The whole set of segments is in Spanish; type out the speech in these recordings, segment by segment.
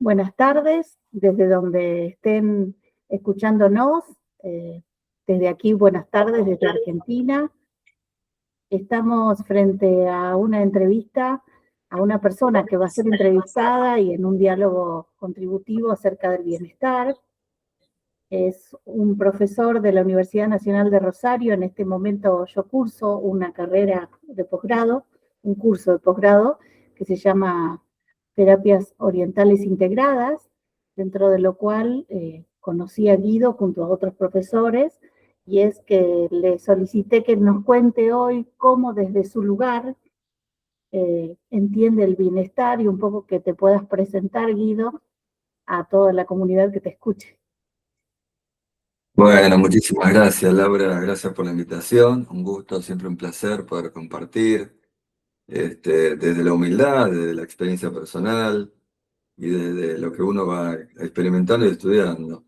buenas tardes, desde donde estén escuchándonos. Desde aquí, buenas tardes, desde Argentina. Estamos frente a una entrevista a una persona que va a ser entrevistada y en un diálogo contributivo acerca del bienestar. Es un profesor de la Universidad Nacional de Rosario. En este momento yo curso una carrera de posgrado, un curso de posgrado que se llama Terapias Orientales Integradas, dentro de lo cual conocí a Guido junto a otros profesores, y es que le solicité que nos cuente hoy cómo desde su lugar entiende el bienestar y un poco que te puedas presentar, Guido, a toda la comunidad que te escuche. Bueno, muchísimas gracias, Laura. Gracias por la invitación. Un gusto, siempre un placer poder compartir desde la humildad, desde la experiencia personal y desde lo que uno va experimentando y estudiando.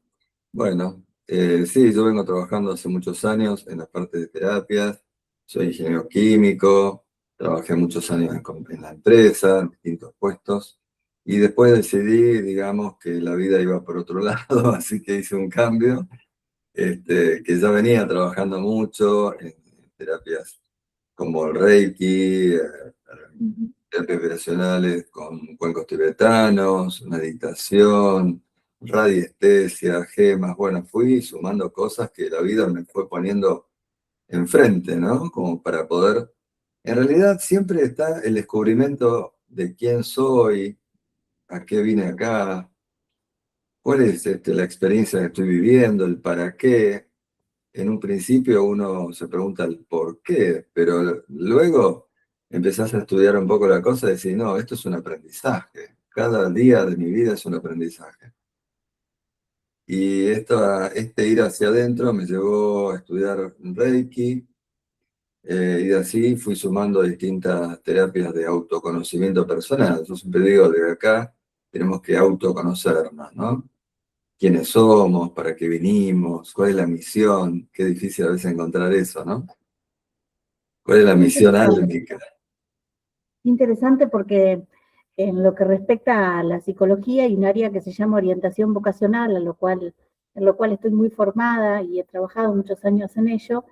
Bueno, sí, yo vengo trabajando hace muchos años en la parte de terapias. Soy ingeniero químico, trabajé muchos años en la empresa, en distintos puestos. Y después decidí, digamos, que la vida iba por otro lado, así que hice un cambio que ya venía trabajando mucho en terapias como el Reiki, terapias vibracionales con cuencos tibetanos, meditación, radiestesia, gemas. Bueno, fui sumando cosas que la vida me fue poniendo enfrente, ¿no? Como para poder... En realidad siempre está el descubrimiento de quién soy, a qué vine acá, cuál es la experiencia que estoy viviendo, el para qué. En un principio uno se pregunta el por qué, pero luego empezás a estudiar un poco la cosa y decís, no, esto es un aprendizaje. Cada día de mi vida es un aprendizaje. Y este ir hacia adentro me llevó a estudiar Reiki, y así fui sumando distintas terapias de autoconocimiento personal. Yo siempre digo, de acá tenemos que autoconocernos, ¿no? Quiénes somos, para qué vinimos, cuál es la misión. Qué difícil a veces encontrar eso, ¿no? ¿Cuál es la misión álmica? Interesante porque en lo que respecta a la psicología hay un área que se llama orientación vocacional, en lo cual estoy muy formada y he trabajado muchos años en ello.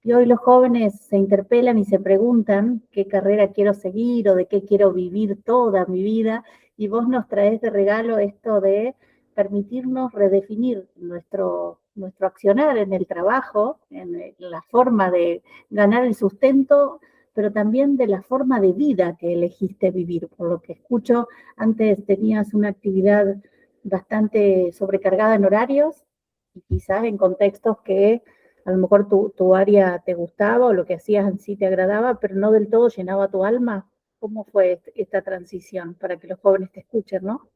Y hoy los jóvenes se interpelan y se preguntan qué carrera quiero seguir o de qué quiero vivir toda mi vida. Y vos nos traes de regalo esto de permitirnos redefinir nuestro accionar en el trabajo, en la forma de ganar el sustento, pero también de la forma de vida que elegiste vivir. Por lo que escucho, antes tenías una actividad bastante sobrecargada en horarios y quizás en contextos que a lo mejor tu área te gustaba o lo que hacías en sí te agradaba, pero no del todo llenaba tu alma. ¿Cómo fue esta transición para que los jóvenes te escuchen, no?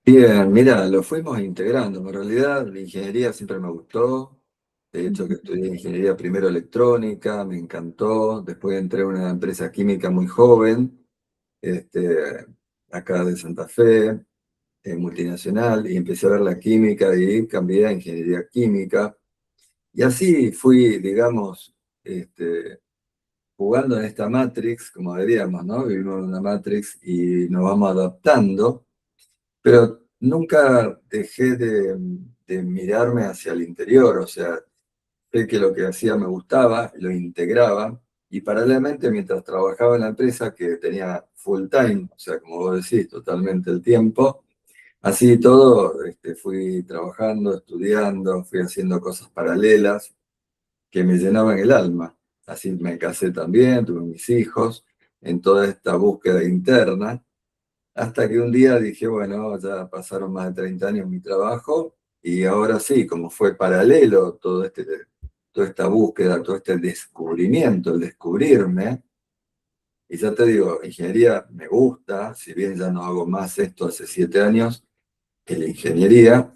Bien, mira, lo fuimos integrando. En realidad, la ingeniería siempre me gustó. De hecho, que estudié ingeniería primero electrónica, me encantó. Después entré a una empresa química muy joven, este, acá de Santa Fe, multinacional, y empecé a ver la química y cambié a ingeniería química. Y así fui, digamos, jugando en esta Matrix, como diríamos, ¿no? Vivimos en una Matrix y nos vamos adaptando. Pero nunca dejé de mirarme hacia el interior, o sea, sé que lo que hacía me gustaba, lo integraba, y paralelamente mientras trabajaba en la empresa, que tenía full time, o sea, como vos decís, totalmente el tiempo, así todo, fui trabajando, estudiando, fui haciendo cosas paralelas que me llenaban el alma. Así me casé también, tuve mis hijos, en toda esta búsqueda interna. Hasta que un día dije, bueno, ya pasaron más de 30 años mi trabajo y ahora sí, como fue paralelo toda esta búsqueda, todo este descubrimiento, el descubrirme, y ya te digo, ingeniería me gusta, si bien ya no hago más esto hace 7 años que la ingeniería,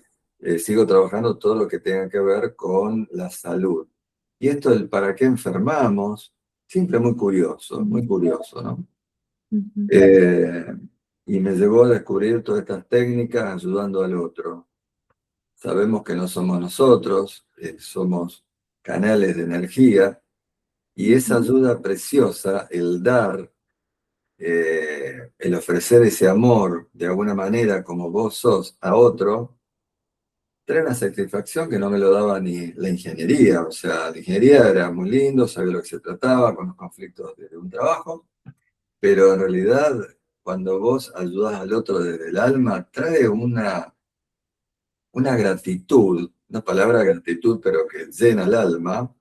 sigo trabajando todo lo que tenga que ver con la salud. Y esto del para qué enfermamos, siempre muy curioso, ¿no? Eh, y me llevó a descubrir todas estas técnicas ayudando al otro. Sabemos que no somos nosotros, somos canales de energía y esa ayuda preciosa, el dar, el ofrecer ese amor de alguna manera como vos sos a otro, trae una satisfacción que no me lo daba ni la ingeniería. O sea, la ingeniería era muy lindo, sabía lo que se trataba con los conflictos de un trabajo, pero en realidad cuando vos ayudás al otro desde el alma, trae una gratitud, una palabra gratitud, pero que llena el alma,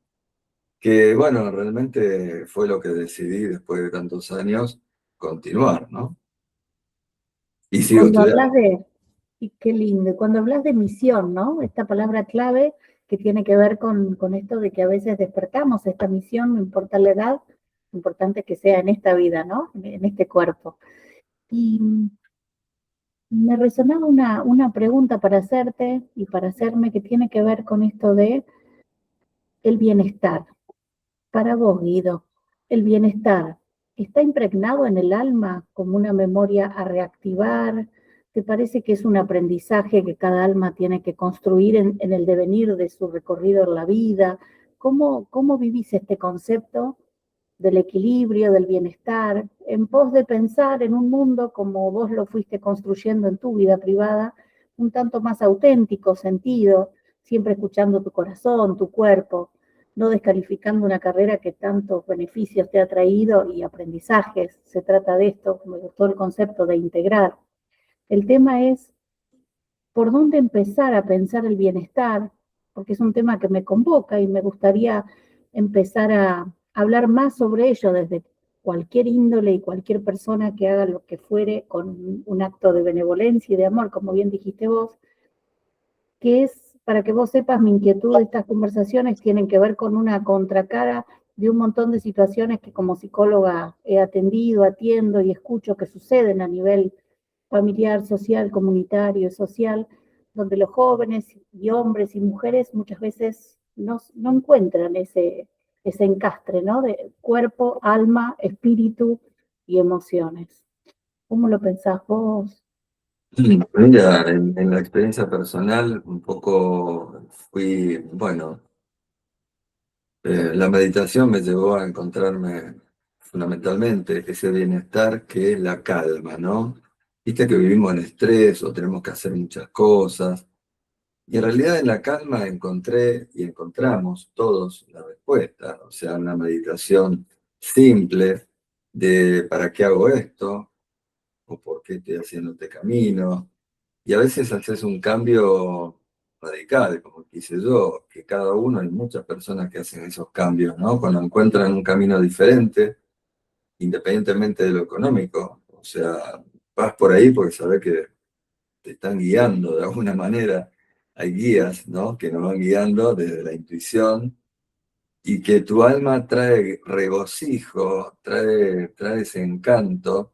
que bueno, realmente fue lo que decidí después de tantos años continuar, ¿no? Y sigo Cuando hablas estudiando. y qué lindo, y cuando hablas de misión, ¿no? Esta palabra clave que tiene que ver con esto de que a veces despertamos esta misión, no importa la edad, lo importante que sea en esta vida, ¿no? En este cuerpo. Y me resonaba una pregunta para hacerte y para hacerme que tiene que ver con esto de el bienestar. Para vos, Guido, el bienestar está impregnado en el alma como una memoria a reactivar. ¿Te parece que es un aprendizaje que cada alma tiene que construir en el devenir de su recorrido en la vida? ¿Cómo vivís este concepto del equilibrio, del bienestar, en pos de pensar en un mundo como vos lo fuiste construyendo en tu vida privada, un tanto más auténtico, sentido, siempre escuchando tu corazón, tu cuerpo, no descalificando una carrera que tantos beneficios te ha traído y aprendizajes? Se trata de esto, me gustó el concepto de integrar. El tema es por dónde empezar a pensar el bienestar, porque es un tema que me convoca y me gustaría empezar a hablar más sobre ello desde cualquier índole y cualquier persona que haga lo que fuere con un acto de benevolencia y de amor, como bien dijiste vos, que es, para que vos sepas, mi inquietud de estas conversaciones tienen que ver con una contracara de un montón de situaciones que como psicóloga he atendido, atiendo y escucho que suceden a nivel familiar, social, comunitario, social, donde los jóvenes y hombres y mujeres muchas veces no encuentran ese encastre, ¿no? De cuerpo, alma, espíritu y emociones. ¿Cómo lo pensás vos? Mira, en la experiencia personal, un poco fui, bueno, la meditación me llevó a encontrarme fundamentalmente ese bienestar que es la calma, ¿no? Viste que vivimos en estrés o tenemos que hacer muchas cosas. Y en realidad en la calma encontré y encontramos todos la respuesta. O sea, una meditación simple de ¿para qué hago esto? ¿O por qué estoy haciendo este camino? Y a veces haces un cambio radical, como quise yo, que cada uno, hay muchas personas que hacen esos cambios, ¿no? Cuando encuentran un camino diferente, independientemente de lo económico, o sea, vas por ahí porque sabes que te están guiando de alguna manera. Hay guías, ¿no? Que nos van guiando desde la intuición y que tu alma trae regocijo, trae ese encanto.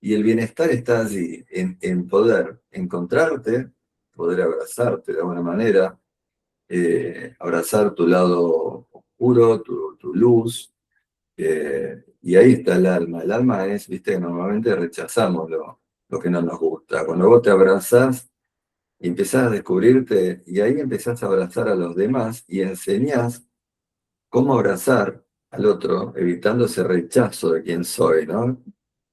Y el bienestar está allí, en poder encontrarte, poder abrazarte de alguna manera, abrazar tu lado oscuro, tu luz, y ahí está el alma. El alma es, viste, que normalmente rechazamos lo que no nos gusta. Cuando vos te abrazás y empezás a descubrirte, y ahí empezás a abrazar a los demás y enseñás cómo abrazar al otro, evitando ese rechazo de quién soy, ¿no?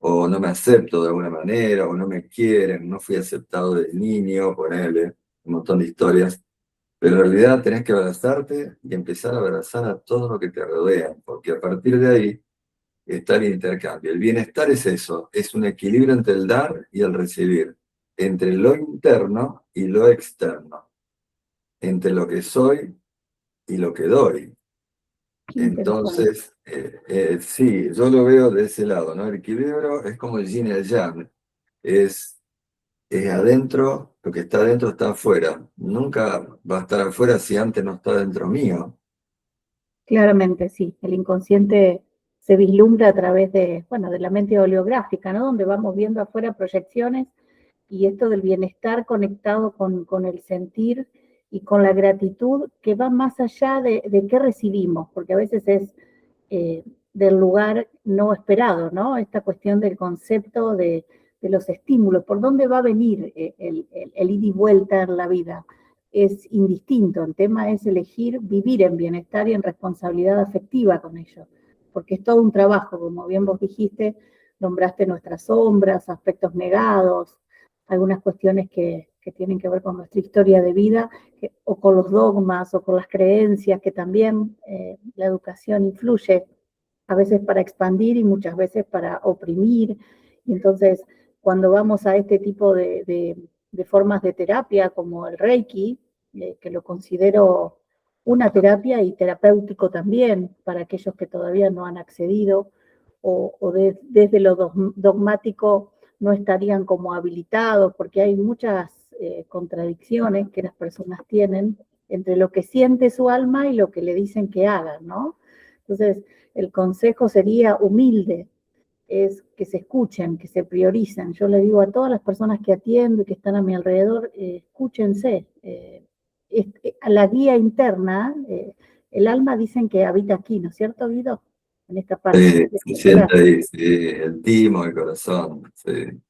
O no me acepto de alguna manera, o no me quieren, no fui aceptado de niño, ponele, un montón de historias. Pero en realidad tenés que abrazarte y empezar a abrazar a todo lo que te rodea, porque a partir de ahí está el intercambio. El bienestar es eso, es un equilibrio entre el dar y el recibir, entre lo interno y lo externo, entre lo que soy y lo que doy. Qué interesante. Entonces, sí, yo lo veo de ese lado, ¿no? El equilibrio es como el yin y el yang, es, es adentro, lo que está adentro está afuera. Nunca va a estar afuera si antes no está dentro mío. Claramente, sí. El inconsciente se vislumbra a través de, bueno, de la mente oleográfica, ¿no? Donde vamos viendo afuera proyecciones y esto del bienestar conectado con el sentir y con la gratitud que va más allá de qué recibimos, porque a veces es del lugar no esperado, ¿no? Esta cuestión del concepto de los estímulos, por dónde va a venir el ida y vuelta en la vida. Es indistinto, el tema es elegir vivir en bienestar y en responsabilidad afectiva con ello, porque es todo un trabajo, como bien vos dijiste, nombraste nuestras sombras, aspectos negados, algunas cuestiones que tienen que ver con nuestra historia de vida, o con los dogmas, o con las creencias, que también la educación influye, a veces para expandir y muchas veces para oprimir. Y entonces, cuando vamos a este tipo de formas de terapia, como el Reiki, que lo considero una terapia y terapéutico también para aquellos que todavía no han accedido, o desde lo dogmático no estarían como habilitados, porque hay muchas contradicciones que las personas tienen entre lo que siente su alma y lo que le dicen que hagan, ¿no? Entonces, el consejo sería humilde, es que se escuchen, que se prioricen. Yo le digo a todas las personas que atiendo y que están a mi alrededor, escúchense. A la guía interna, el alma dicen que habita aquí, ¿no es cierto, Guido? En esta parte. Se siente ahí, sí, el timo, el corazón, sí.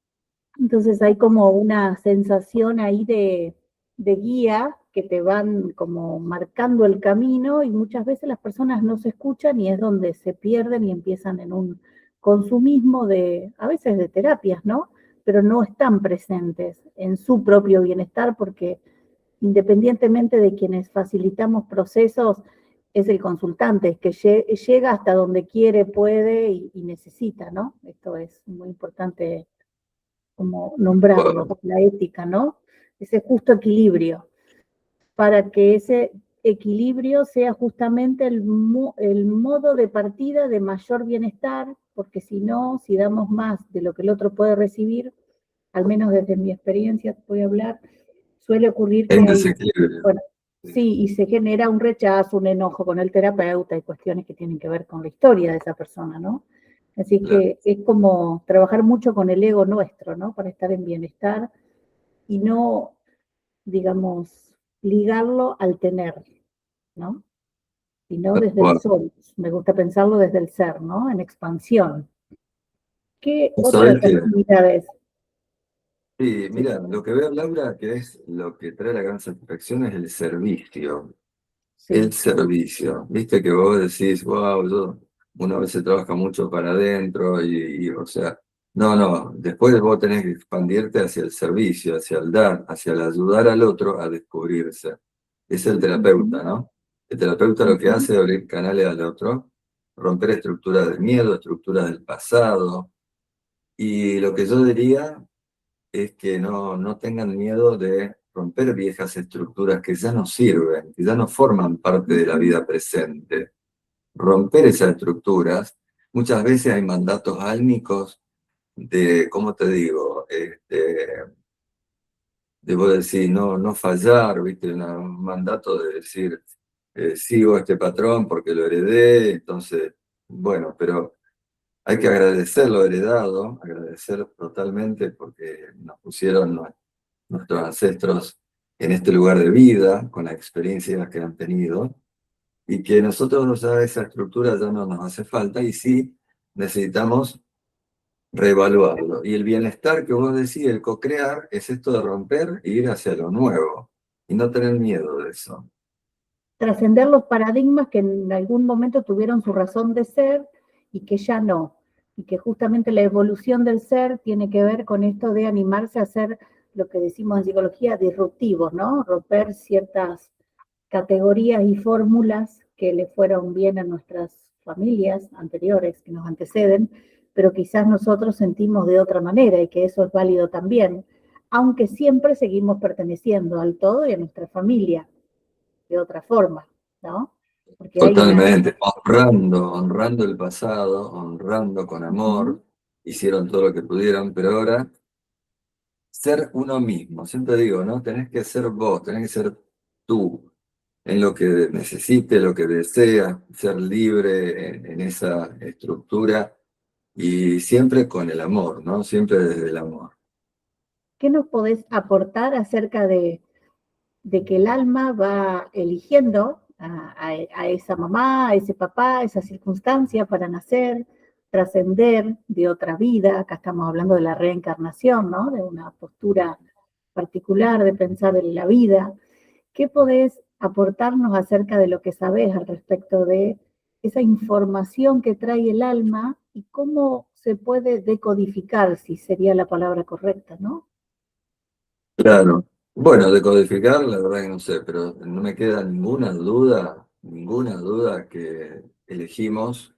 Entonces hay como una sensación ahí de guía que te van como marcando el camino, y muchas veces las personas no se escuchan y es donde se pierden y empiezan en un consumismo a veces de terapias, ¿no? Pero no están presentes en su propio bienestar, porque independientemente de quienes facilitamos procesos, es el consultante que llega hasta donde quiere, puede y necesita, ¿no? Esto es muy importante como nombrarlo, Bueno, la ética, ¿no? Ese justo equilibrio, para que ese equilibrio sea justamente el modo de partida de mayor bienestar, porque si no, si damos más de lo que el otro puede recibir, al menos desde mi experiencia voy a hablar, suele ocurrir hay que un hay, desequilibrio. bueno, Sí, sí, y se genera un rechazo, un enojo con el terapeuta y cuestiones que tienen que ver con la historia de esa persona, ¿no? Así claro. que es como trabajar mucho con el ego nuestro, ¿no? Para estar en bienestar y no, digamos, ligarlo al tener, ¿no? Sino desde el Bueno, sol. Me gusta pensarlo desde el ser, ¿no? En expansión. ¿Qué vos sabés otras que, actividades? sí, Sí, mira, lo que veo, Laura, que es lo que trae la gran satisfacción es el servicio. El sí. servicio. Viste que vos decís, wow, uno a veces trabaja mucho para adentro o sea, no, después vos tenés que expandirte hacia el servicio, hacia el dar, hacia el ayudar al otro a descubrirse. Es el terapeuta, Ujú, ¿no? El terapeuta lo que ujú. hace es abrir canales al otro, romper estructuras del miedo, estructuras del pasado. Y lo que yo diría es que no tengan miedo de romper viejas estructuras que ya no sirven, que ya no forman parte de la Ujú. vida presente. Romper esas estructuras, muchas veces hay mandatos álmicos de, ¿cómo te digo? Debo decir, no fallar, ¿viste? Un mandato de decir, sigo este patrón porque lo heredé, entonces, bueno, pero hay que agradecer lo heredado, agradecer totalmente porque nos pusieron nuestros ancestros en este lugar de vida, con las experiencias que han tenido, y que nosotros ya esa estructura ya no nos hace falta, y sí necesitamos reevaluarlo. Y el bienestar que vos decís, el co-crear, es esto de romper e ir hacia lo nuevo, y no tener miedo de eso. Trascender los paradigmas que en algún momento tuvieron su razón de ser y que ya no. Y que justamente la evolución del ser tiene que ver con esto de animarse a ser lo que decimos en psicología disruptivos, ¿no? Romper ciertas categorías y fórmulas que le fueron bien a nuestras familias anteriores, que nos anteceden, pero quizás nosotros sentimos de otra manera y que eso es válido también, aunque siempre seguimos perteneciendo al todo y a nuestra familia de otra forma, ¿no? Porque hay una... Totalmente, honrando el pasado, honrando con Uh-huh, amor, hicieron todo lo que pudieron, pero ahora ser uno mismo, siempre digo, ¿no? Tenés que ser vos, tenés que ser tú, en lo que necesites, lo que deseas, ser libre en esa estructura y siempre con el amor, ¿no? Siempre desde el amor. ¿qué nos podés aportar acerca de que el alma va eligiendo a esa mamá, a ese papá, a esa circunstancia para nacer, trascender de otra vida? Acá estamos hablando de la reencarnación, ¿no? De una postura particular de pensar en la vida. ¿Qué podés aportarnos acerca de lo que sabés al respecto de esa información que trae el alma y cómo se puede decodificar, si sería la palabra correcta, ¿no? Claro. Bueno, decodificar, la verdad que no sé, pero no me queda ninguna duda que elegimos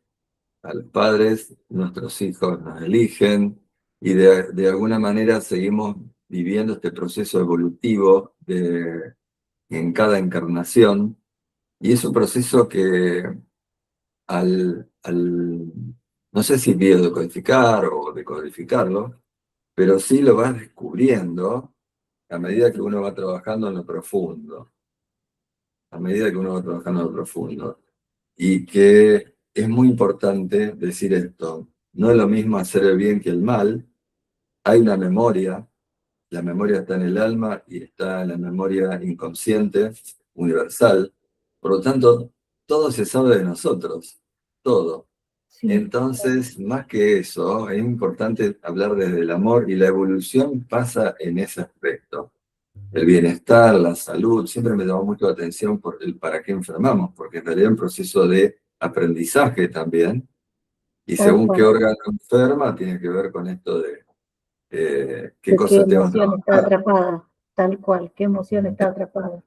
a los padres, nuestros hijos nos eligen y de alguna manera seguimos viviendo este proceso evolutivo en cada encarnación. Y es un proceso que no sé si biodecodificar o decodificarlo, pero sí lo vas descubriendo a medida que uno va trabajando en lo profundo, a medida que uno va trabajando en lo profundo. Y que es muy importante decir esto, no es lo mismo hacer el bien que el mal, hay una memoria, la memoria está en el alma y está en la memoria inconsciente, universal, por lo tanto, todo se sabe de nosotros, todo. Sí, Entonces, más que eso, es importante hablar desde el amor y la evolución pasa en ese aspecto. El bienestar, la salud, siempre me llamó mucho la atención por el para qué enfermamos, porque en realidad es un proceso de aprendizaje también, y tal según qué cual. órgano enferma, tiene que ver con esto de qué De qué cosas tengo que emoción está trabajar. atrapada, tal cual, qué emoción está atrapada.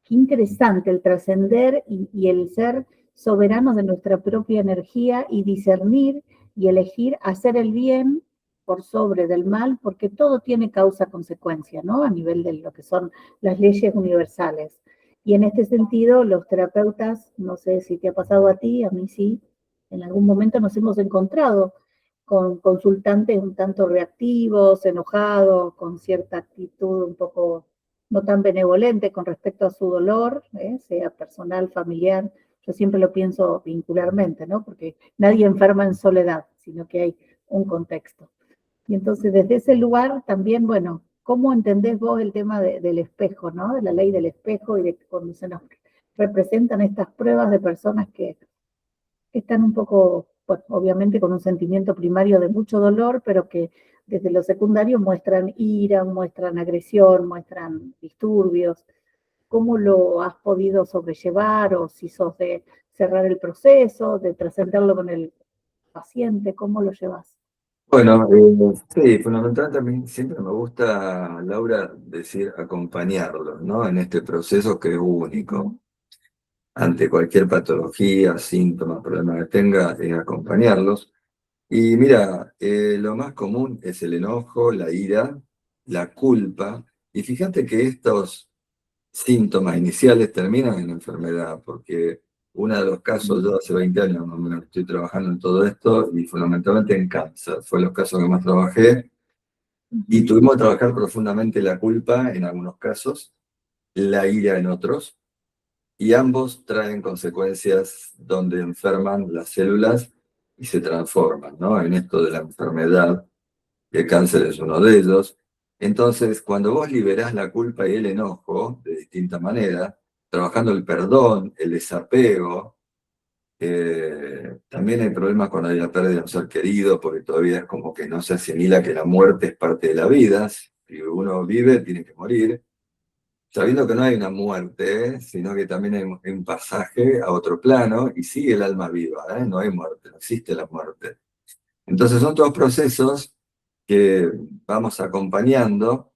Qué interesante el trascender y el ser soberanos de nuestra propia energía y discernir y elegir hacer el bien por sobre del mal, porque todo tiene causa-consecuencia, ¿no? A nivel de lo que son las leyes universales. Y en este sentido, los terapeutas, no sé si te ha pasado a ti, a mí sí, en algún momento nos hemos encontrado con consultantes un tanto reactivos, enojados, con cierta actitud un poco no tan benevolente con respecto a su dolor, sea personal, familiar. Yo siempre lo pienso vincularmente, ¿no? Porque nadie enferma en soledad, sino que hay un contexto. Y entonces desde ese lugar también, bueno, ¿cómo entendés vos el tema del espejo, ¿no? De la ley del espejo y de cuando se nos representan estas pruebas de personas que están un poco, pues, obviamente con un sentimiento primario de mucho dolor, pero que desde lo secundario muestran ira, muestran agresión, muestran disturbios. ¿Cómo lo has podido sobrellevar o si sos de cerrar el proceso, de trascenderlo con el paciente? ¿Cómo lo llevas? Bueno, sí, fundamentalmente a mí siempre me gusta, Laura, decir acompañarlos, ¿no? En este proceso que es único. Ujú. Ante cualquier patología, síntoma, problema que tenga, es acompañarlos. Y mira, lo más común es el enojo, la ira, la culpa. Y fíjate que estos síntomas iniciales terminan en enfermedad, porque uno de los casos, yo hace 20 años más o menos estoy trabajando en todo esto y fundamentalmente en cáncer. Fue los casos que más trabajé y Ujú. tuvimos que trabajar profundamente la culpa en algunos casos, la ira en otros. Y ambos traen consecuencias donde enferman las células y se transforman, ¿no? En esto de la enfermedad, y el cáncer es uno de ellos. Entonces, cuando vos liberás la culpa y el enojo de distinta manera, trabajando el perdón, el desapego, también hay problemas cuando hay la pérdida de un ser querido, porque todavía es como que no se asimila que la muerte es parte de la vida. Si uno vive, tiene que morir sabiendo que no hay una muerte, sino que también hay un pasaje a otro plano y sigue el alma viva, ¿eh? No hay muerte, no existe la muerte. Entonces son todos procesos que vamos acompañando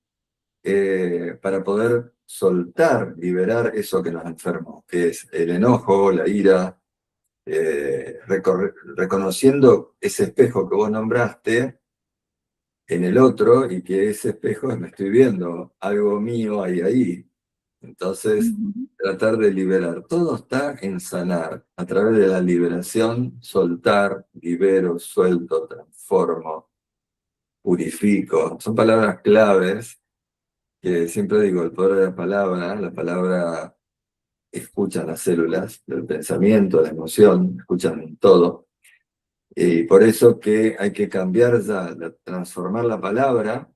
para poder soltar, liberar eso que nos enfermó, que es el enojo, la ira, reconociendo ese espejo que vos nombraste en el otro y que ese espejo me estoy viendo, algo mío hay ahí. Entonces, Ujú. tratar de liberar. Todo está en sanar. A través de la liberación, soltar, libero, suelto, transformo, purifico. Son palabras claves que siempre digo, el poder de la palabra escucha las células del pensamiento, la emoción, escuchan todo. Y por eso que hay que cambiar ya, transformar la palabra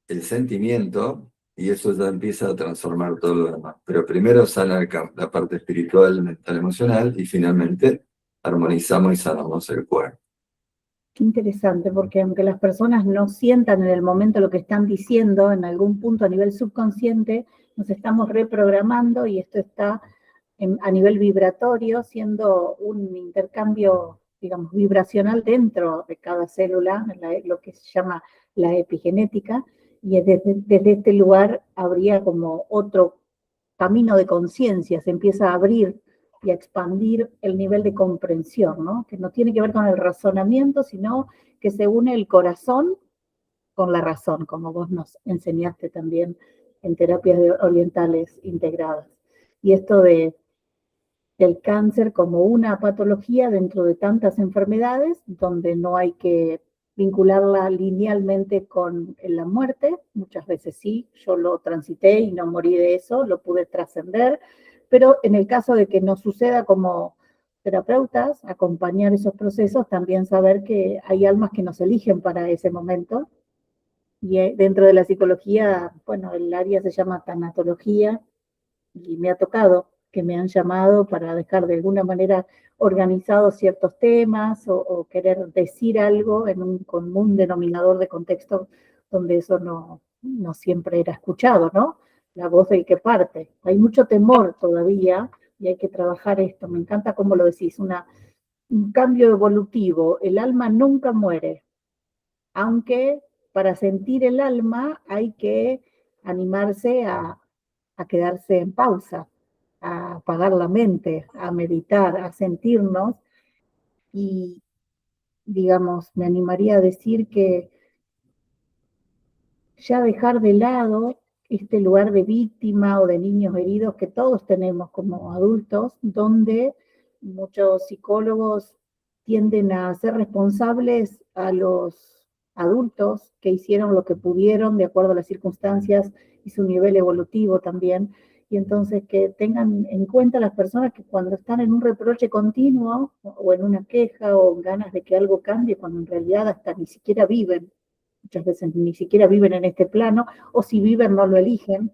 el sentimiento y eso ya empieza a transformar todo lo demás. Pero primero sana la parte espiritual, mental, emocional y finalmente armonizamos y sanamos el cuerpo. Qué interesante, porque aunque las personas no sientan en el momento lo que están diciendo, en algún punto a nivel subconsciente nos estamos reprogramando y esto está a nivel vibratorio siendo un intercambio digamos, vibracional dentro de cada célula, lo que se llama la epigenética, y desde este lugar habría como otro camino de conciencia, se empieza a abrir y a expandir el nivel de comprensión, ¿no? Que no tiene que ver con el razonamiento, sino que se une el corazón con la razón, como vos nos enseñaste también en terapias orientales integradas. Y esto del cáncer como una patología dentro de tantas enfermedades, donde no hay que vincularla linealmente con la muerte, muchas veces sí, yo lo transité y no morí de eso, lo pude trascender, pero en el caso de que no suceda como terapeutas, acompañar esos procesos, también saber que hay almas que nos eligen para ese momento, y dentro de la psicología, bueno, el área se llama tanatología, y me ha tocado que me han llamado para dejar de alguna manera organizados ciertos temas o querer decir algo en un común denominador de contexto donde eso no siempre era escuchado, ¿no? La voz del que parte. Hay mucho temor todavía y hay que trabajar esto. Me encanta cómo lo decís, un cambio evolutivo. El alma nunca muere, aunque para sentir el alma hay que animarse a quedarse en pausa, a apagar la mente, a meditar, a sentirnos y, digamos, me animaría a decir que ya dejar de lado este lugar de víctima o de niños heridos que todos tenemos como adultos, donde muchos psicólogos tienden a ser responsables a los adultos que hicieron lo que pudieron de acuerdo a las circunstancias y su nivel evolutivo también. Y entonces que tengan en cuenta las personas que cuando están en un reproche continuo o en una queja o en ganas de que algo cambie, cuando en realidad hasta ni siquiera viven, muchas veces ni siquiera viven en este plano, o si viven no lo eligen,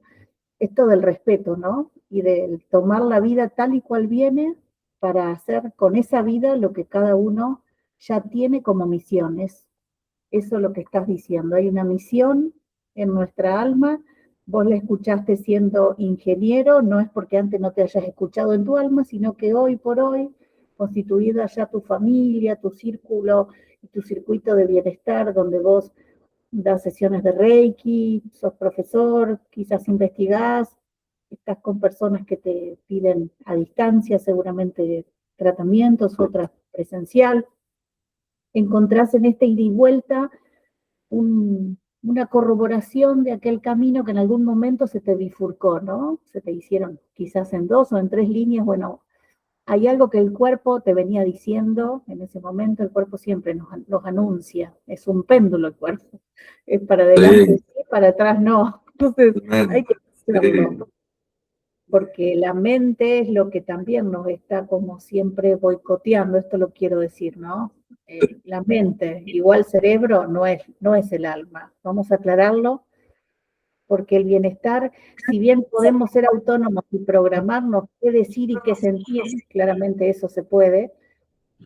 esto del respeto, ¿no? Y del tomar la vida tal y cual viene para hacer con esa vida lo que cada uno ya tiene como misión. Es eso lo que estás diciendo. Hay una misión en nuestra alma. Vos la escuchaste siendo ingeniero, no es porque antes no te hayas escuchado en tu alma, sino que hoy por hoy, constituida ya tu familia, tu círculo y tu circuito de bienestar, donde vos das sesiones de Reiki, sos profesor, quizás investigás, estás con personas que te piden a distancia seguramente tratamientos, otras presencial, encontrás en este ida y vuelta una corroboración de aquel camino que en algún momento se te bifurcó, ¿no? Se te hicieron quizás en 2 o en 3 líneas, bueno, hay algo que el cuerpo te venía diciendo en ese momento, el cuerpo siempre nos anuncia, es un péndulo el cuerpo, es para adelante, Sí, sí, para atrás no. Entonces hay totalmente. que Sí. hacerlo, porque la mente es lo que también nos está como siempre boicoteando, esto lo quiero decir, ¿no? La mente, igual cerebro, no es el alma. Vamos a aclararlo, porque el bienestar, si bien podemos ser autónomos y programarnos qué decir y qué sentir, claramente eso se puede,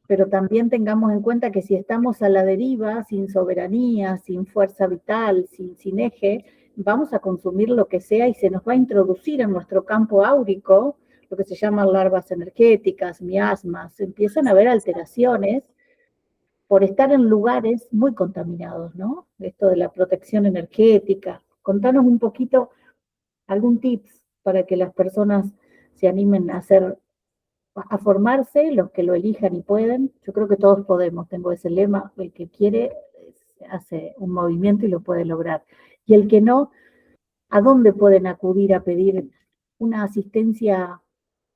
pero también tengamos en cuenta que si estamos a la deriva, sin soberanía, sin fuerza vital, sin eje, vamos a consumir lo que sea y se nos va a introducir en nuestro campo áurico lo que se llaman larvas energéticas, miasmas, empiezan a haber alteraciones por estar en lugares muy contaminados, ¿no? Esto de la protección energética. Contanos un poquito algún tips para que las personas se animen a formarse, los que lo elijan y pueden. Yo creo que todos podemos, tengo ese lema, el que quiere hace un movimiento y lo puede lograr. Y el que no, ¿a dónde pueden acudir a pedir una asistencia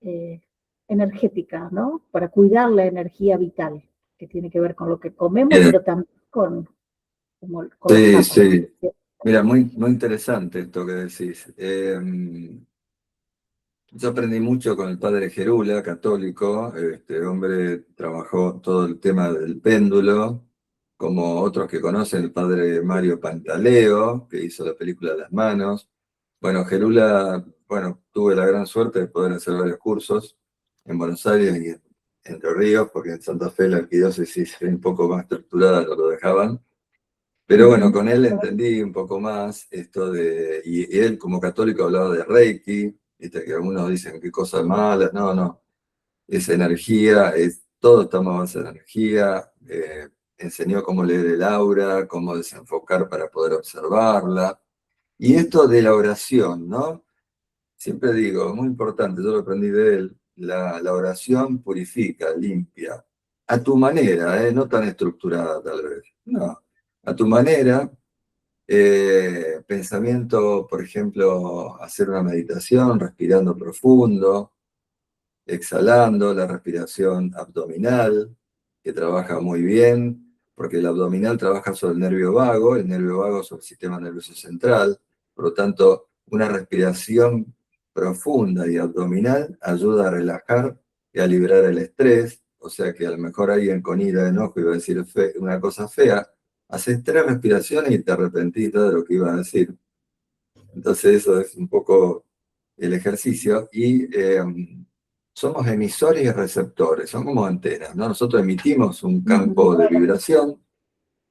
eh, energética, ¿no? Para cuidar la energía vital, que tiene que ver con lo que comemos, Bien. pero también con los Sí, chakras. sí. Mira, muy, muy interesante esto que decís. Yo aprendí mucho con el padre Gerula, católico. Este hombre trabajó todo el tema del péndulo, como otros que conocen, el padre Mario Pantaleo, que hizo la película Las Manos. Bueno, Gerula, bueno, tuve la gran suerte de poder hacer varios cursos en Buenos Aires y en Entre Ríos, porque en Santa Fe la arquidiócesis es un poco más estructurada, no lo dejaban. Pero bueno, con él entendí un poco más esto de, y él como católico hablaba de Reiki, viste que algunos dicen qué cosas malas, no, no, es energía, es todos estamos a base de energía, enseñó cómo leer el aura, cómo desenfocar para poder observarla. Y esto de la oración, ¿no? Siempre digo, muy importante, yo lo aprendí de él, la oración purifica, limpia, a tu manera, no tan estructurada tal vez, no, a tu manera. Pensamiento, por ejemplo, hacer una meditación, respirando profundo, exhalando, la respiración abdominal, que trabaja muy bien, porque el abdominal trabaja sobre el nervio vago sobre el sistema nervioso central, por lo tanto, una respiración profunda y abdominal ayuda a relajar y a liberar el estrés, o sea que a lo mejor alguien con ira, enojo iba a decir una cosa fea, haces 3 respiraciones y te arrepentís de lo que iba a decir. Entonces eso es un poco el ejercicio y somos emisores y receptores, son como antenas, ¿no? Nosotros emitimos un campo de vibración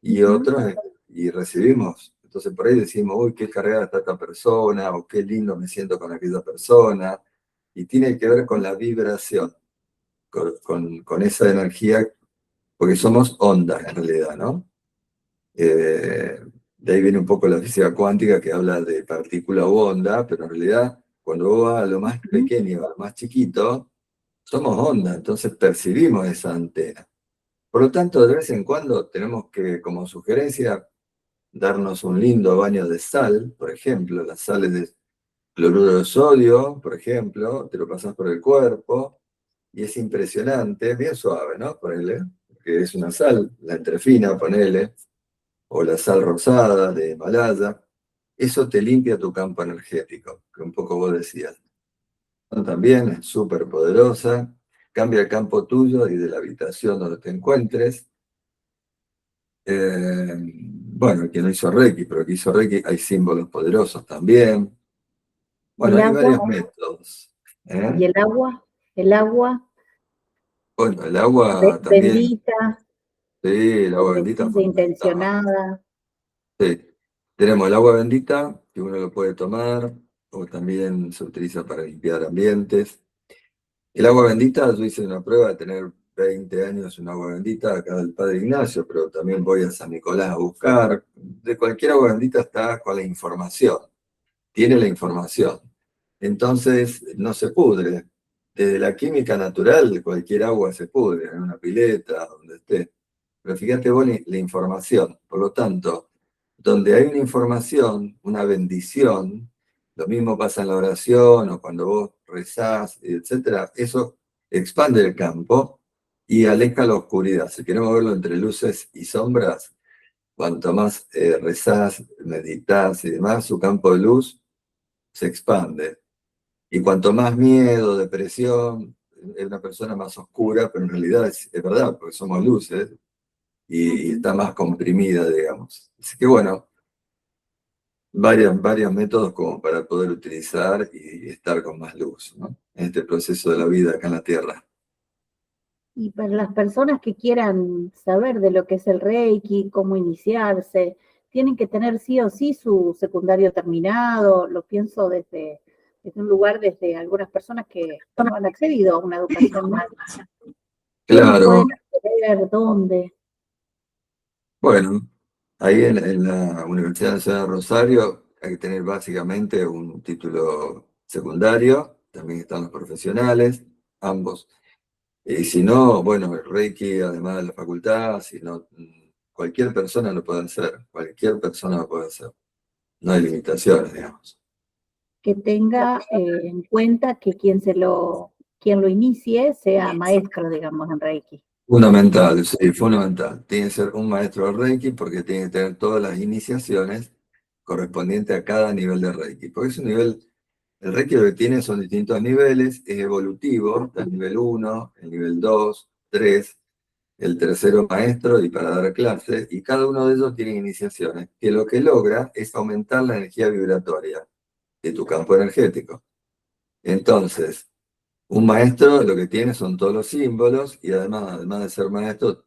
y otros y recibimos. Entonces por ahí decimos, uy, qué cargada está esta persona, o qué lindo me siento con aquella persona, y tiene que ver con la vibración, con esa energía, porque somos ondas en realidad, ¿no? De ahí viene un poco la física cuántica que habla de partícula u onda, pero en realidad cuando vos vas a lo más pequeño, a lo más chiquito, somos onda, entonces percibimos esa antena. Por lo tanto, de vez en cuando tenemos que, como sugerencia, darnos un lindo baño de sal, por ejemplo, las sales de cloruro de sodio, por ejemplo, te lo pasas por el cuerpo, y es impresionante, bien suave, ¿no? Ponele, que es una sal, la entrefina, ponele, o la sal rosada de Himalaya, eso te limpia tu campo energético, que un poco vos decías. También es súper poderosa, cambia el campo tuyo y de la habitación donde te encuentres. Bueno, quien no hizo Reiki, pero que hizo Reiki, hay símbolos poderosos también. Bueno, El hay agua, varios métodos. y el agua Bueno, el agua también, bendita, sí, el agua bendita es fundamental. intencionada. Sí. Tenemos el agua bendita, que uno lo puede tomar, o también se utiliza para limpiar ambientes. El agua bendita, yo hice una prueba de tener 20 años en agua bendita acá del Padre Ignacio, pero también voy a San Nicolás a buscar. De cualquier agua bendita está con la información, tiene la información. Entonces no se pudre. Desde la química natural, cualquier agua se pudre, en una pileta, donde esté. Pero fíjate vos la información. Por lo tanto, donde hay una información, una bendición, lo mismo pasa en la oración o cuando vos rezás, etcétera, eso expande el campo y aleja la oscuridad. Si queremos verlo entre luces y sombras, cuanto más rezás, meditas y demás, su campo de luz se expande. Y cuanto más miedo, depresión, es una persona más oscura, pero en realidad es verdad, porque somos luces y está más comprimida, digamos. Así que bueno, varios métodos como para poder utilizar y estar con más luz, ¿no? En este proceso de la vida acá en la Tierra. Y para las personas que quieran saber de lo que es el Reiki, cómo iniciarse, tienen que tener sí o sí su secundario terminado. Lo pienso desde un lugar, desde algunas personas que no han accedido a una educación más. ¿Quiénes Claro, pueden acceder? ¿Dónde? bueno, ahí en la Universidad Nacional de Rosario hay que tener básicamente un título secundario, también están los profesionales, ambos. Y si no, bueno, el Reiki, además de la facultad, si no, cualquier persona lo puede hacer, cualquier persona lo puede hacer. No hay limitaciones, digamos. Que tenga en cuenta que quien lo inicie sea maestro, digamos, en Reiki. Fundamental, sí, fundamental. Tiene que ser un maestro de Reiki porque tiene que tener todas las iniciaciones correspondientes a cada nivel de Reiki. Porque es un nivel, el Reiki lo que tiene son distintos niveles, es evolutivo, está el nivel 1, el nivel 2, 3, el tercero maestro y para dar clases, y cada uno de ellos tiene iniciaciones, que lo que logra es aumentar la energía vibratoria de tu campo energético. Entonces, un maestro lo que tiene son todos los símbolos y además de ser maestro,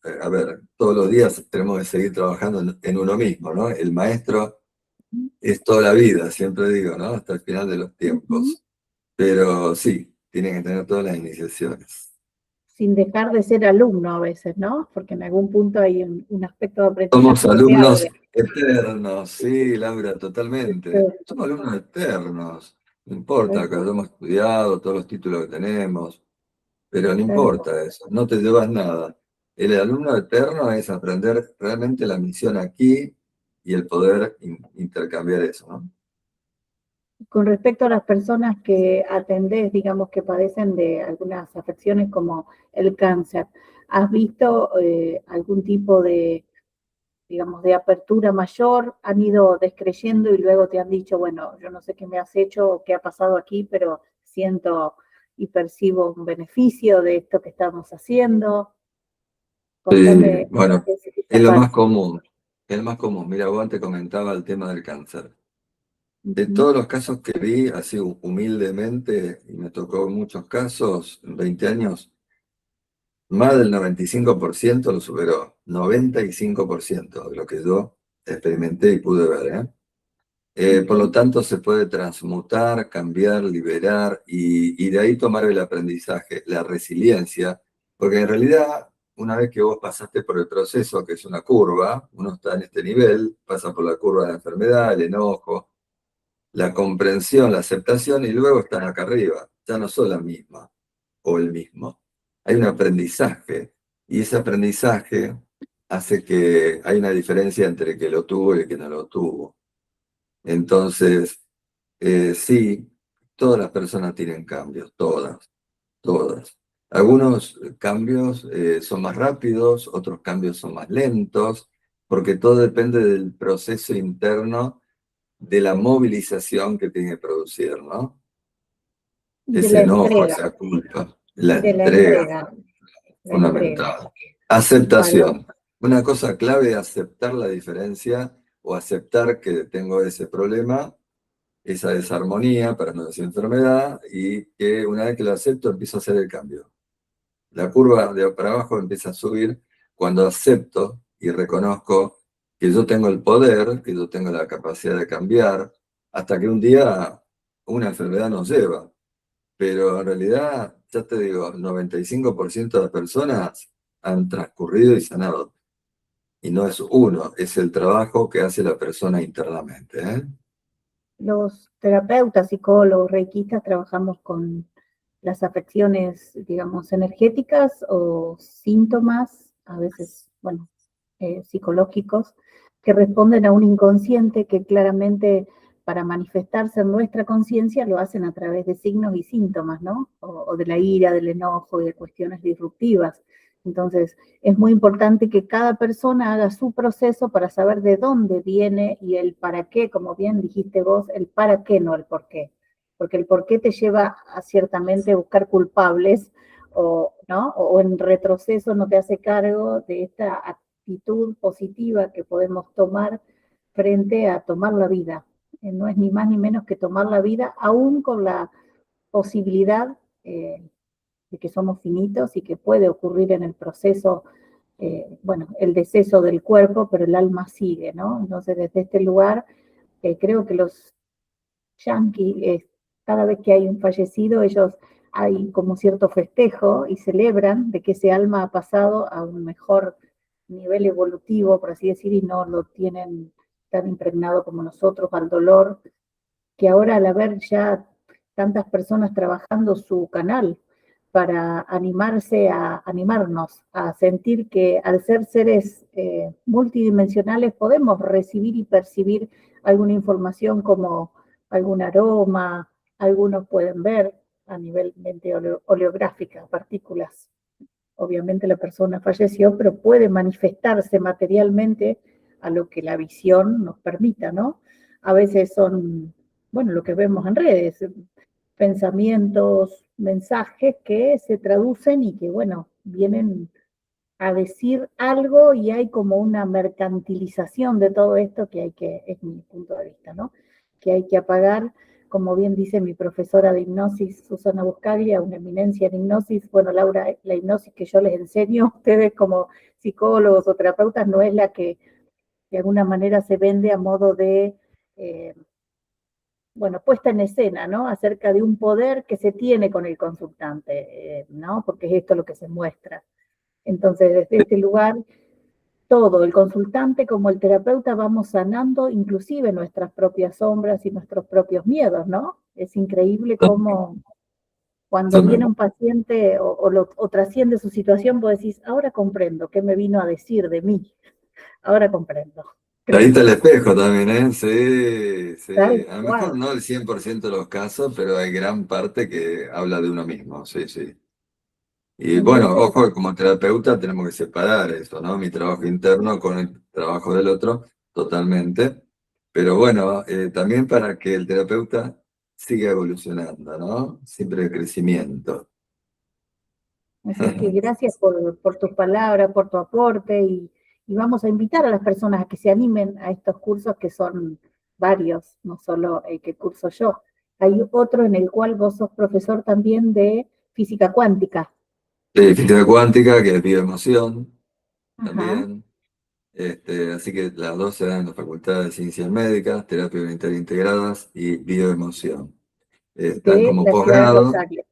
a ver, todos los días tenemos que seguir trabajando en uno mismo, ¿no? El maestro es toda la vida, siempre digo, ¿no? Hasta el final de los tiempos. Pero sí, tienen que tener todas las iniciaciones. sin dejar de ser alumno a veces, ¿no? Porque en algún punto hay un aspecto de Somos aprendizaje alumnos deseable. eternos, sí, Laura, totalmente. Somos alumnos eternos. No importa que hayamos estudiado todos los títulos que tenemos, pero no Tal cual. importa eso, no te llevas nada. El alumno eterno es aprender realmente la misión aquí y el poder intercambiar eso, ¿no? Con respecto a las personas que atendés, digamos, que padecen de algunas afecciones como el cáncer, ¿has visto algún tipo de, digamos, de apertura mayor? ¿Han ido descreyendo y luego te han dicho, bueno, yo no sé qué me has hecho o qué ha pasado aquí, pero siento y percibo un beneficio de esto que estamos haciendo? Sí, Contame bueno, esa es lo más parte. común, es lo más común. Mira, vos antes comentaba el tema del cáncer. De Ujú. todos los casos que vi, así humildemente, y me tocó muchos casos en 20 años, más del 95% lo superó. 95% de lo que yo experimenté y pude ver, ¿eh? Por lo Ok. tanto, se puede transmutar, cambiar, liberar y de ahí tomar el aprendizaje, la resiliencia, porque en realidad, una vez que vos pasaste por el proceso, que es una curva, uno está en este nivel, pasa por la curva de la enfermedad, el enojo, la comprensión, la aceptación, y luego están acá arriba, ya no son la misma o el mismo. Hay un aprendizaje, y ese aprendizaje hace que hay una diferencia entre el que lo tuvo y el que no lo tuvo. Entonces, sí, todas las personas tienen cambios, todas, todas. Algunos cambios son más rápidos, otros cambios son más lentos, porque todo depende del proceso interno de la movilización que tiene que producir, ¿no? De Ese la enojo, entrega, esa culpa, la de la entrega, entrega, la entrega. fundamental. Valor. Aceptación. Una cosa clave es aceptar la diferencia o aceptar que tengo ese problema, esa desarmonía, para no decir enfermedad, y que una vez que lo acepto empiezo a hacer el cambio. La curva de para abajo empieza a subir cuando acepto y reconozco que yo tengo el poder, que yo tengo la capacidad de cambiar, hasta que un día una enfermedad nos lleva. Pero en realidad, ya te digo, el 95% de las personas han transcurrido y sanado. Y no es uno, es el trabajo que hace la persona internamente, ¿eh? Los terapeutas, psicólogos, reikistas trabajamos con las afecciones, digamos, energéticas o síntomas, a veces, bueno, psicológicos, que responden a un inconsciente que claramente para manifestarse en nuestra conciencia lo hacen a través de signos y síntomas, ¿no? O de la ira, del enojo y de cuestiones disruptivas. Entonces, es muy importante que cada persona haga su proceso para saber de dónde viene y el para qué, como bien dijiste vos, el para qué, no el por qué. Porque el por qué te lleva a ciertamente buscar culpables o, ¿no? O en retroceso no te hace cargo de esta actitud positiva que podemos tomar frente a tomar la vida. No es ni más ni menos que tomar la vida, aún con la posibilidad de que somos finitos y que puede ocurrir en el proceso, bueno, el deceso del cuerpo, pero el alma sigue, ¿no? Entonces, desde este lugar, creo que los yanquis, cada vez que hay un fallecido, ellos hay como cierto festejo y celebran de que ese alma ha pasado a un mejor nivel evolutivo, por así decir, y no lo tienen tan impregnado como nosotros al dolor, que ahora al haber ya tantas personas trabajando su canal para animarse a animarnos, a sentir que al ser seres multidimensionales podemos recibir y percibir alguna información como algún aroma, algunos pueden ver a nivel mente oleográfica, partículas. Obviamente la persona falleció, pero puede manifestarse materialmente a lo que la visión nos permita, ¿no? A veces son, bueno, lo que vemos en redes, pensamientos, mensajes que se traducen y que, bueno, vienen a decir algo y hay como una mercantilización de todo esto que hay que, es mi punto de vista, ¿no? Que hay que apagar, como bien dice mi profesora de hipnosis, Susana Buscaglia, una eminencia en hipnosis. Bueno, Laura, la hipnosis que yo les enseño a ustedes como psicólogos o terapeutas no es la que de alguna manera se vende a modo de bueno, puesta en escena, ¿no? Acerca de un poder que se tiene con el consultante, ¿no? Porque es esto lo que se muestra. Entonces, desde este lugar, todo, el consultante como el terapeuta, vamos sanando inclusive nuestras propias sombras y nuestros propios miedos, ¿no? Es increíble cómo cuando viene un paciente o trasciende su situación, vos decís, ahora comprendo qué me vino a decir de mí, ahora comprendo. Ahí está el espejo también, ¿eh? Sí, Tal sí. A lo mejor cual. no el 100% de los casos, pero hay gran parte que habla de uno mismo, sí, sí. Y Muy bueno, ojo, que interesante. como terapeuta tenemos que separar eso, ¿no? Mi trabajo interno con el trabajo del otro, totalmente. Pero bueno, también para que el terapeuta siga evolucionando, ¿no? Siempre el crecimiento. Así es que gracias por tus palabras, por tu aporte y vamos a invitar a las personas a que se animen a estos cursos que son varios, no solo el que curso yo. Hay otro en el cual vos sos profesor también de física cuántica. Física cuántica, que es bioemoción, Ajá. también. Así que las dos se dan en la Facultad de Ciencias Médicas, Terapia Oriental Integradas y Bioemoción. Están De como la ciudad de posgrado Rosario,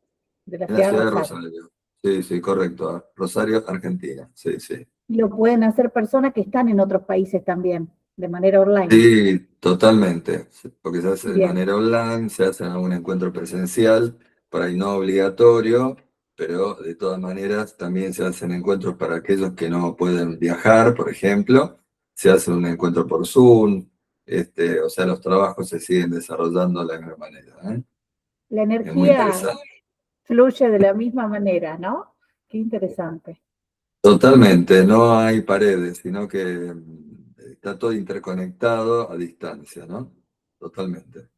de la en la ciudad de ciudad de Rosario. Rosario. Sí, sí, correcto. Rosario, Argentina. Sí, sí. Y lo pueden hacer personas que están en otros países también, de manera online. Sí, totalmente. Porque se hace de Bien, manera online, se hace en algún encuentro presencial, por ahí no obligatorio, pero de todas maneras también se hacen encuentros para aquellos que no pueden viajar, por ejemplo. Se hace un encuentro por Zoom, o sea, los trabajos se siguen desarrollando de la misma manera, ¿eh? la Es muy energía interesante. fluye de la misma manera, ¿no? Qué interesante. Totalmente, no hay paredes, sino que está todo interconectado a distancia, ¿no? Totalmente.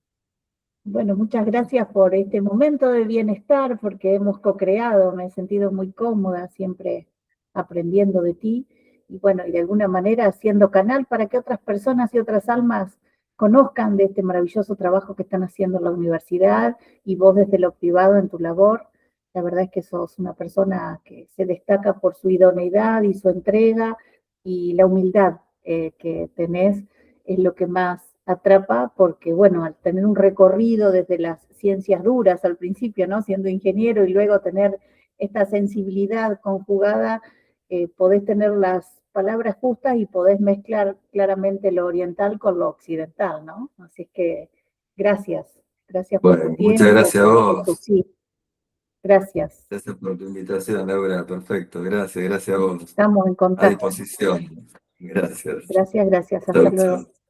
Bueno, muchas gracias por este momento de bienestar, porque hemos co-creado, me he sentido muy cómoda, siempre aprendiendo de ti, y bueno, y de alguna manera haciendo canal para que otras personas y otras almas conozcan de este maravilloso trabajo que están haciendo en la universidad y vos desde lo privado en tu labor. La verdad es que sos una persona que se destaca por su idoneidad y su entrega y la humildad que tenés es lo que más atrapa porque, bueno, al tener un recorrido desde las ciencias duras al principio, ¿no? Siendo ingeniero y luego tener esta sensibilidad conjugada, podés tener las palabras justas y podés mezclar claramente lo oriental con lo occidental, ¿no? Así que gracias por tu Bueno, muchas tiempo, gracias a por tu vos. sí, gracias. Gracias por tu invitación, Laura. Perfecto, gracias a vos. Estamos en A contacto. disposición. Gracias. Gracias, hasta Chau, luego. chau.